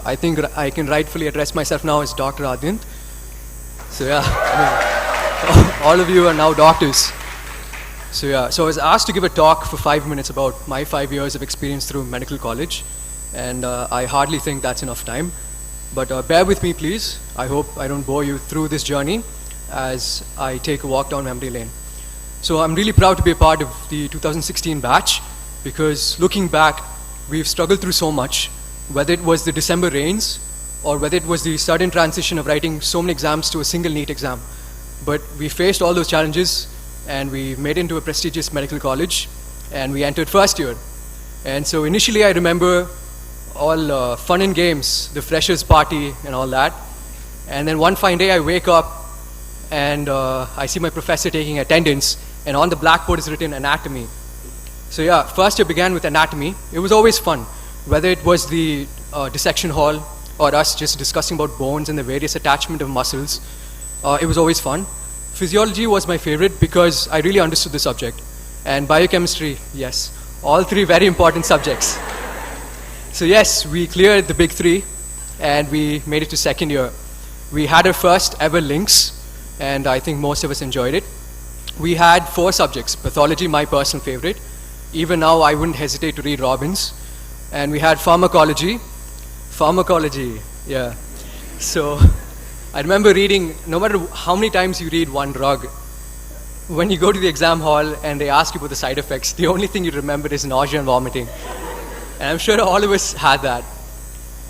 I think I can rightfully address myself now as Dr. Aadhyyanth. So yeah, all of you are now doctors. So yeah, so I was asked to give a talk for 5 minutes about my 5 years of experience through medical college, and I hardly think that's enough time. But bear with me, please. I hope I don't bore you through this journey as I take a walk down memory lane. So I'm really proud to be a part of the 2016 batch because looking back, we've struggled through so much, whether it was the December rains or whether it was the sudden transition of writing so many exams to a single NEET exam. But we faced all those challenges and we made it into a prestigious medical college and we entered first year. And so initially I remember all fun and games, the freshers party and all that. And then one fine day I wake up and I see my professor taking attendance and on the blackboard is written anatomy. So yeah, first year began with anatomy. It was always fun, whether it was the dissection hall or us just discussing about bones and the various attachment of muscles. It was always fun. Physiology was my favorite because I really understood the subject. And biochemistry, yes, all three very important subjects. So yes, we cleared the big three and we made it to second year. We had our first ever links and I think most of us enjoyed it. We had 4 subjects, pathology, my personal favorite. Even now I wouldn't hesitate to read Robbins. And we had pharmacology, yeah. So I remember reading, no matter how many times you read one drug, when you go to the exam hall and they ask you about the side effects, the only thing you remember is nausea and vomiting. And I'm sure all of us had that.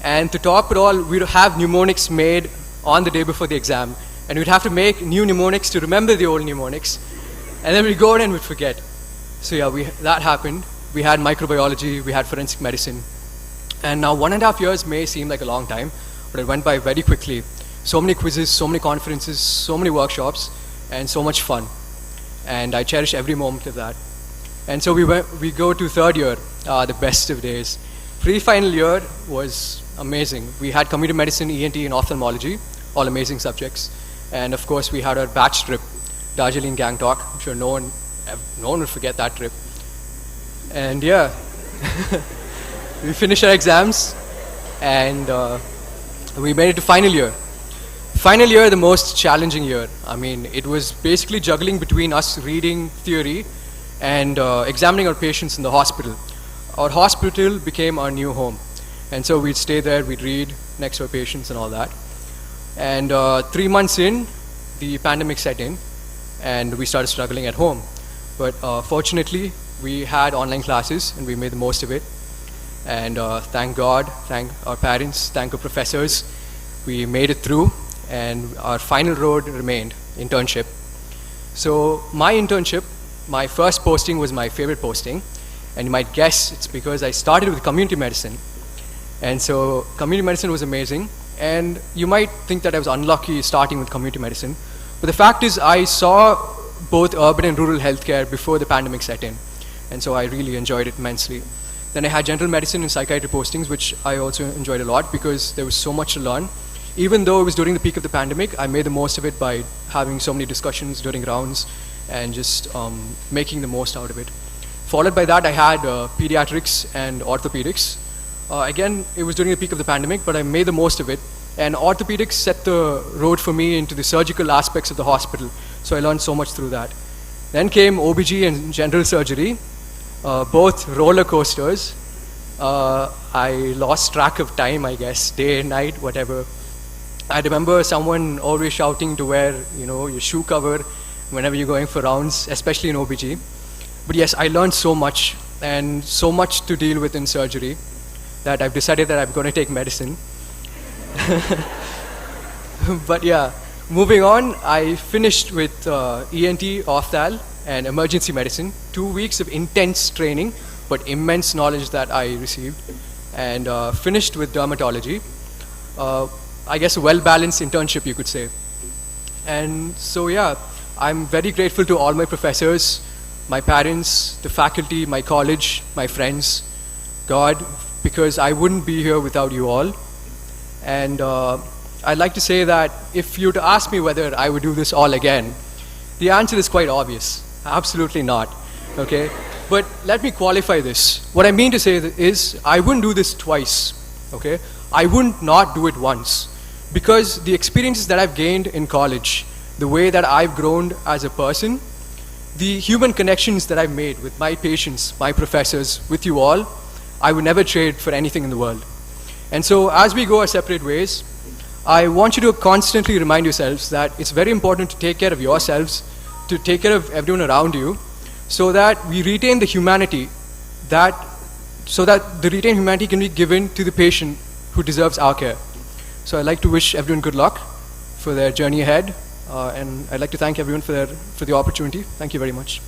And to top it all, we'd have mnemonics made on the day before the exam. And we'd have to make new mnemonics to remember the old mnemonics. And then we'd go in and we'd forget. So yeah, that happened. We had microbiology, we had forensic medicine. And now 1.5 years may seem like a long time, but it went by very quickly. So many quizzes, so many conferences, so many workshops, and so much fun. And I cherish every moment of that. And so we go to third year, the best of days. Pre-final year was amazing. We had community medicine, ENT, and ophthalmology, all amazing subjects. And of course, we had our batch trip, Darjeeling Gang Talk. I'm sure no one will forget that trip. And yeah, we finished our exams and we made it to final year. Final year, the most challenging year. I mean, it was basically juggling between us reading theory and examining our patients in the hospital. Our hospital became our new home. And so we'd stay there, we'd read next to our patients and all that. And 3 months in, the pandemic set in and we started struggling at home. But fortunately, we had online classes and we made the most of it. And thank God, thank our parents, thank our professors, we made it through and our final road remained, internship. So my internship, my first posting was my favorite posting. And you might guess it's because I started with community medicine. And so community medicine was amazing. And you might think that I was unlucky starting with community medicine. But the fact is I saw both urban and rural healthcare before the pandemic set in. And so I really enjoyed it immensely. Then I had general medicine and psychiatry postings, which I also enjoyed a lot because there was so much to learn. Even though it was during the peak of the pandemic, I made the most of it by having so many discussions during rounds and just making the most out of it. Followed by that, I had pediatrics and orthopedics. Again, it was during the peak of the pandemic, but I made the most of it. And orthopedics set the road for me into the surgical aspects of the hospital. So I learned so much through that. Then came OBG and general surgery, both roller coasters. I lost track of time, I guess, day, night, whatever. I remember someone always shouting to wear, your shoe cover whenever you're going for rounds, especially in OBG. But yes, I learned so much and so much to deal with in surgery that I've decided that I'm going to take medicine. But yeah, moving on, I finished with ENT, Ophthal, and emergency medicine. 2 weeks of intense training, but immense knowledge that I received. And finished with dermatology. I guess a well-balanced internship, you could say. And so yeah, I'm very grateful to all my professors, my parents, the faculty, my college, my friends, God, because I wouldn't be here without you all. And I'd like to say that if you were to ask me whether I would do this all again, the answer is quite obvious. Absolutely not, okay? But let me qualify this. What I mean to say is I wouldn't do this twice, okay? I wouldn't not do it once. Because the experiences that I've gained in college, the way that I've grown as a person, the human connections that I've made with my patients, my professors, with you all, I would never trade for anything in the world. And so as we go our separate ways, I want you to constantly remind yourselves that it's very important to take care of yourselves, to take care of everyone around you, so that we retain the humanity, so that the retained humanity can be given to the patient who deserves our care. So I'd like to wish everyone good luck for their journey ahead, and I'd like to thank everyone for the opportunity. Thank you very much.